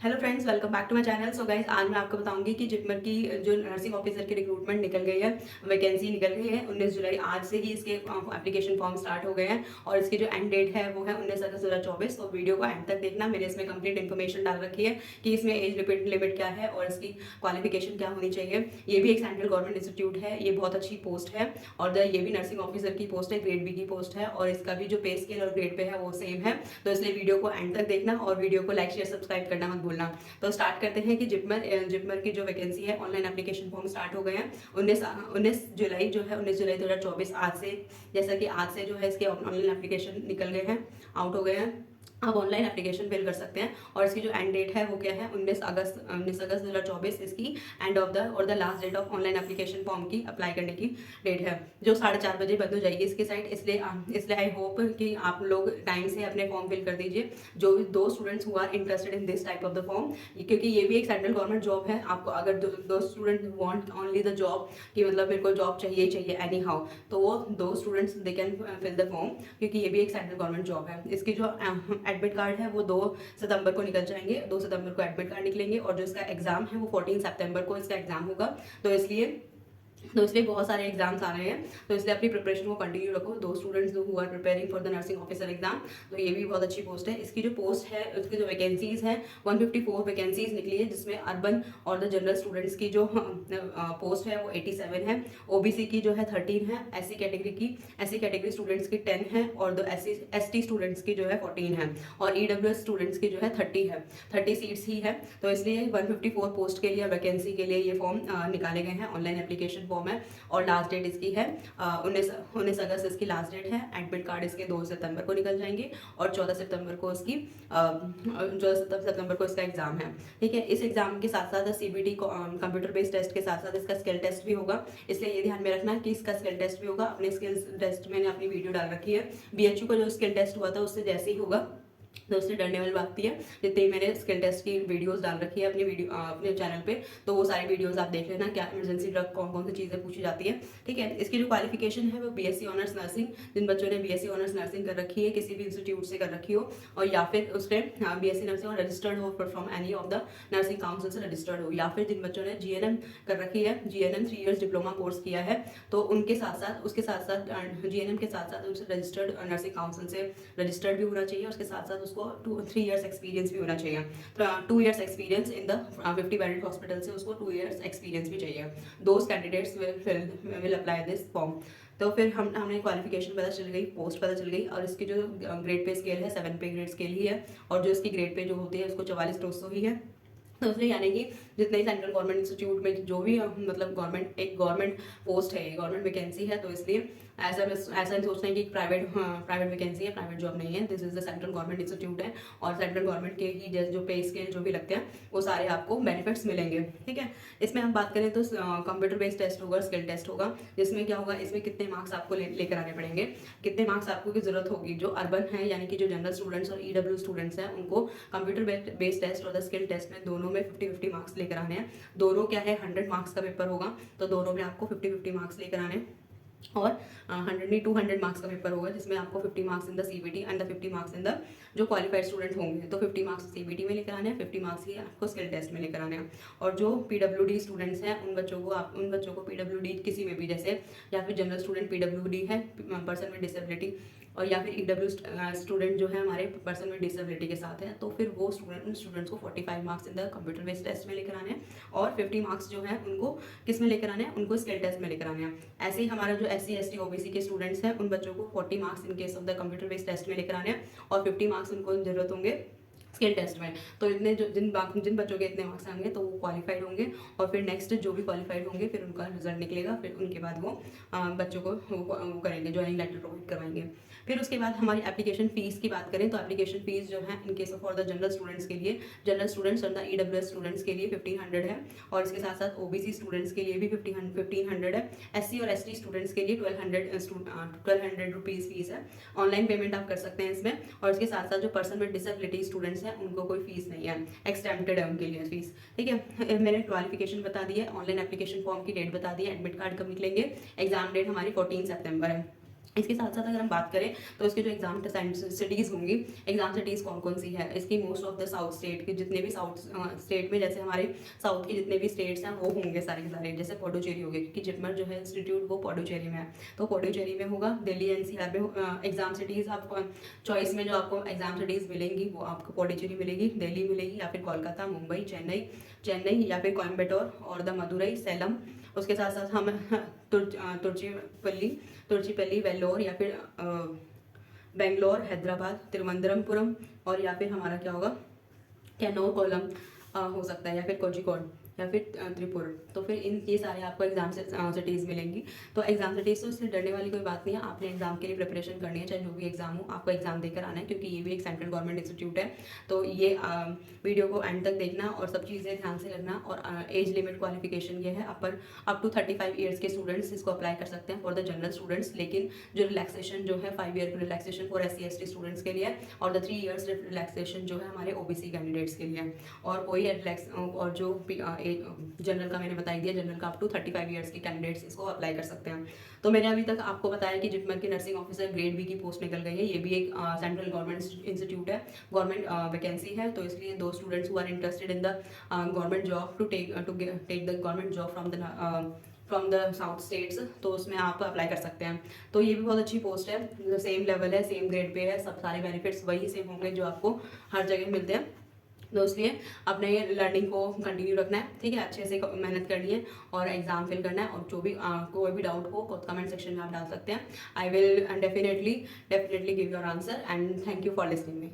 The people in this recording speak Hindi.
Hello friends, welcome back to my channel. So guys, आज मैं आपको बताऊंगी कि जिपमर की जो नर्सिंग ऑफिसर की रिक्रूटमेंट निकल गई है, वैकेंसी निकल गई है 19 जुलाई। आज से ही इसके एप्लीकेशन फॉर्म स्टार्ट हो गए हैं और इसकी जो एंड डेट है वो है 19 अगस्त 2024। तो वीडियो को एंड तक देखना। मैंने इसमें कंप्लीट इन्फॉर्मेशन डाल रखी है कि इसमें एज लिमिट क्या है और इसकी क्वालिफिकेशन क्या होनी चाहिए। ये भी एक सेंट्रल गवर्नमेंट इंस्टीट्यूट है, ये बहुत अच्छी पोस्ट है और ये भी नर्सिंग ऑफिसर की पोस्ट है, ग्रेड बी की पोस्ट है और इसका भी जो पे स्केल और ग्रेड पे है वो सेम है। तो इसलिए वीडियो को एंड तक देखना और वीडियो को लाइक शेयर सब्सक्राइब करना मत भूलना। तो स्टार्ट करते हैं कि जिपमर की जो वैकेंसी है, ऑनलाइन एप्लीकेशन फॉर्म स्टार्ट हो गए हैं 19 जुलाई जो है 19 जुलाई 2024। आज से, जैसा कि आज से जो है इसके ऑनलाइन एप्लीकेशन निकल गए हैं, आउट हो गए हैं। आप ऑनलाइन एप्लीकेशन फिल कर सकते हैं और इसकी जो एंड डेट है वो क्या है 19 अगस्त 2024। इसकी एंड ऑफ द और the last date of online application form की अप्लाई करने की डेट है, जो 4:30 बजे बंद हो जाएगी इसकी साइट। इसलिए आई होप कि आप लोग टाइम से अपने फॉर्म फिल कर दीजिए, जो भी दो students who are interested in this type of the form, क्योंकि ये भी एक सेंट्रल गवर्नमेंट जॉब है। आपको अगर दो student want only the job, कि मतलब मेरे को जॉब चाहिए ही चाहिए एनी हाउ, तो वो दो students they can fill the form, क्योंकि ये भी एक सेंट्रल गवर्नमेंट जॉब है। इसकी जो एडमिट कार्ड है वो 2 सितंबर को निकल जाएंगे, 2 सितंबर को एडमिट कार्ड निकलेंगे और जो इसका एग्जाम है वो 14 सितंबर को इसका एग्जाम होगा। तो इसलिए बहुत सारे एग्जाम्स आ रहे हैं, तो इसलिए अपनी प्रिपरेशन को कंटिन्यू रखो। दो students who are preparing for the nursing officer exam, तो ये भी बहुत अच्छी पोस्ट है। इसकी जो पोस्ट है, उसकी जो वैकेंसीज है 154 वैकेंसीज निकली है, जिसमें अर्बन और द जनरल स्टूडेंट्स की जो पोस्ट है वो 87 है, ओबीसी की जो है 13 है, एससी कैटेगरी स्टूडेंट्स की 10 है और द एसटी स्टूडेंट्स की जो है 14 है और ईडब्ल्यूएस स्टूडेंट्स की जो है 30 है। 30 सीट्स ही है। तो इसलिए 154 पोस्ट के लिए, वैकेंसी के लिए ये फॉर्म निकाले गए हैं। ऑनलाइन एप्लीकेशन फॉर्म है और लास्ट डेट इसकी है 19 अगस्त इसकी लास्ट डेट है। एडमिट कार्ड इसके 2 सितंबर को निकल जाएंगे और 14 सितंबर को इसकी 14 सितंबर को इसका एग्जाम है। ठीक है, इस एग्जाम के साथ साथ सीबीटी कंप्यूटर बेस्ड टेस्ट के साथ साथ इसका स्किल टेस्ट भी होगा। इसलिए ये ध्यान में रखना कि इसका स्किल टेस्ट भी होगा। अपने स्किल टेस्ट मैंने अपनी वीडियो डाल रखी है, बीएचयू का जो स्किल टेस्ट हुआ था उससे जैसे ही होगा, तो उससे डरने वाली बात नहीं है। जितनी मैंने स्किल टेस्ट की वीडियोस डाल रखी है अपने चैनल पे, तो वो सारी वीडियोस आप देख लेना, क्या इमरजेंसी ड्रग कौन कौन सी चीज़ें पूछी जाती है। ठीक है, इसकी जो क्वालिफिकेशन है वो बीएससी ऑनर्स नर्सिंग, जिन बच्चों ने बीएससी ऑनर्स नर्सिंग कर रखी है, किसी भी इंस्टीट्यूट से कर रखी हो, और या फिर उसने बीएससी नर्सिंग और रजिस्टर्ड हो from any of the nursing council से रजिस्टर्ड हो, या फिर जिन बच्चों ने जीएनएम कर रखी है, जीएनएम 3 इयर्स डिप्लोमा कोर्स किया है, तो उनके साथ साथ जीएनएम के साथ साथ उनसे रजिस्टर्ड नर्सिंग काउंसिल से रजिस्टर्ड भी होना चाहिए। उसके साथ साथ उसको 3 इयर्स एक्सपीरियंस भी होना चाहिए। तो 2 years experience in the 50 bedded hospital से उसको 2 इयर्स एक्सपीरियंस भी चाहिए। Those candidates will apply this form. तो फिर हमें क्वालिफिकेशन पता चल गई, पोस्ट पता चल गई और इसकी जो ग्रेड पे स्केल है 7 पे ग्रेड स्केल ही है और जो इसकी ग्रेड पे जो होती है उसको 44-200 ही है। तो इसलिए यानी कि जितने ही सेंट्रल गवर्नमेंट इंस्टीट्यूट में जो भी मतलब गवर्नमेंट पोस्ट है, गवर्नमेंट वैकेंसी है, तो इसलिए ऐसा नहीं सोचना है कि प्राइवेट वैकेंसी है, प्राइवेट जॉब नहीं है। This is the central government institute है और सेंट्रल गवर्नमेंट के ही जैसे जो पे स्केल जो भी लगते हैं वो सारे आपको बेनिफिट्स मिलेंगे। ठीक है, इसमें हम बात करें तो कंप्यूटर बेस्ड टेस्ट होगा, स्किल टेस्ट होगा, जिसमें क्या होगा, इसमें कितने मार्क्स आपको लेकर आने पड़ेंगे, कितने मार्क्स आपको की जरूरत होगी। जो अर्बन है यानी कि जो जनरल स्टूडेंट्स और ईडब्ल्यू स्टूडेंट्स हैं, उनको कंप्यूटर बेस्ड टेस्ट और द स्किल टेस्ट में दोनों में 50-50 मार्क्स लेकर आने हैं। दोनों क्या है 100 मार्क्स का पेपर होगा, तो दोनों में आपको 50-50 मार्क्स लेकर आने हैं और 200 मार्क्स का पेपर होगा, जिसमें आपको 50 marks in the CBT and the 50 marks in the जो क्वालिफाइड स्टूडेंट होंगे। तो 50 मार्क्स सीबीटी में लेकर आने हैं, 50 मार्क्स ही आपको स्किल टेस्ट में लेकर आने हैं। और जो पीडब्ल्यूडी स्टूडेंट्स हैं उन बच्चों को पीडब्ल्यूडी किसी में भी, जैसे या फिर जनरल स्टूडेंट पीडब्ल्यूडी है, पर्सन विद डिसेबिलिटी, और या फिर ईडब्ल्यू स्टूडेंट जो है हमारे पर्सन विद डिसेबिलिटी के साथ है, तो फिर वो उन स्टूडेंट्स को 45 marks in the computer based test में लेकर आने हैं और 50 मार्क्स जो है उनको किस में लेकर आने हैं, उनको स्किल टेस्ट में लेकर आने हैं। ऐसे ही हमारा जो एससी एसटी ओबीसी के स्टूडेंट्स हैं उन बच्चों को 40 marks in case of the computer based test में लेकर आने हैं और 50 मार्क्स उनको जरूरत होंगे स्किल टेस्ट में। तो इतने जिन बच्चों के इतने मार्क्स आएंगे तो वो क्वालिफाइड होंगे और फिर नेक्स्ट जो भी क्वालिफाइड होंगे फिर उनका रिजल्ट निकलेगा, फिर उनके बाद वो बच्चों को वो करेंगे, ज्वाइनिंग लेटर प्रोवाइड करवाएंगे। फिर उसके बाद हमारी एप्लीकेशन फीस की बात करें तो एप्लीकेशन फीस जो है इन case of for the general students के लिए, जनरल स्टूडेंट्स और द ईडब्ल्यूएस स्टूडेंट्स के लिए 1500 है और इसके साथ साथ ओबीसी स्टूडेंट्स के लिए भी 1500 है। एससी और एसटी स्टूडेंट्स के लिए 1200 रुपीज़ फीस है। ऑनलाइन पेमेंट आप कर सकते हैं इसमें और इसके साथ साथ जो पर्सन विद डिसेबिलिटी स्टूडेंट्स हैं उनको कोई फीस नहीं है, एक्सटेम्प्टेड है उनके लिए फीस। ठीक है, मैंने क्वालिफिकेशन बता दी है, ऑनलाइन एप्लीकेशन फॉर्म की डेट बता दी है, एडमिट कार्ड कब निकलेंगे, एग्जाम डेट हमारी 14 सितंबर है। इसके साथ साथ अगर हम बात करें तो इसके जो एग्जाम सिटीज़ होंगी, एग्जाम सिटीज़ कौन कौन सी है, इसकी most of the south state के जितने भी साउथ स्टेट में, जैसे हमारे साउथ के जितने भी स्टेट्स हैं वो होंगे सारे के सारे, जैसे पौडुचेरी हो गया, क्योंकि जिपमर जो है इंस्टीट्यूट वो पौडुचेरी में है, तो पौडुचेरी में होगा। दिल्ली एनसीआर में एग्जाम सिटीज़ आपको चॉइस में जो आपको एग्जाम सिटीज़ मिलेंगी वो आपको पौडुचेरी मिलेगी, दिल्ली मिलेगी, या फिर कोलकाता, मुंबई, चेन्नई चेन्नई या फिर कोयम्बटोर और द मदुरई, सेलम। उसके साथ साथ हम तुर्चीपल्ली तुर्चीपल्ली, वेल्लोर या फिर बेंगलोर, हैदराबाद, तिरुवनंतपुरम, और या फिर हमारा क्या होगा कैनोर कोलम हो सकता है, या फिर कोझिकोड, या फिर त्रिपुर। तो फिर इन ये सारे आपको एग्जाम सिटीज़ मिलेंगी। तो एग्जाम सिटीज़ तो इससे डरने वाली कोई बात नहीं है, आपने एग्जाम के लिए प्रिपरेशन करनी है, चाहे जो भी एग्जाम हो आपको एग्जाम देकर आना है, क्योंकि ये भी एक सेंट्रल गवर्नमेंट इंस्टीट्यूट है। तो ये वीडियो को एंड तक देखना और सब चीज़ें ध्यान से लगना। और एज लिमिट क्वालिफिकेशन ये है, अप टू 35 ईयर्स के स्टूडेंट्स इसको अप्लाई कर सकते हैं फॉर द जनरल स्टूडेंट्स, लेकिन जो रिलैक्सेशन जो है 5 ईयर की रिलैक्सेशन फॉर SC/ST स्टूडेंट्स के लिए, और द 3 ईयर्स रिलैक्सेशन जो है हमारे OBC कैंडिडेट्स के लिए। और कोई रिलैक्स और जो जनरल का मैंने बता दिया, जनरल का अप टू 35 ईयर्स के कैंडिडेट्स इसको अप्लाई कर सकते हैं। तो मैंने अभी तक आपको बताया कि जिपमर की नर्सिंग ऑफिसर ग्रेड बी की पोस्ट निकल गई है, ये भी एक सेंट्रल गवर्नमेंट इंस्टीट्यूट है, गवर्नमेंट वैकेंसी है। तो इसलिए दो students who are interested in the government job to take the government job from the south states, तो उसमें आप अप्लाई कर सकते हैं। तो ये भी बहुत अच्छी पोस्ट है, सेम लेवल है, सेम ग्रेड पे है, सब सारे बेनिफिट्स वही सेम होंगे जो आपको हर जगह मिलते हैं। तो इसलिए अपने लर्निंग को कंटिन्यू रखना है, ठीक है, अच्छे से मेहनत करनी है और एग्जाम फिल करना है। और जो भी कोई भी डाउट हो कमेंट सेक्शन में आप डाल सकते हैं। I will definitely give your answer, and thank you for listening me.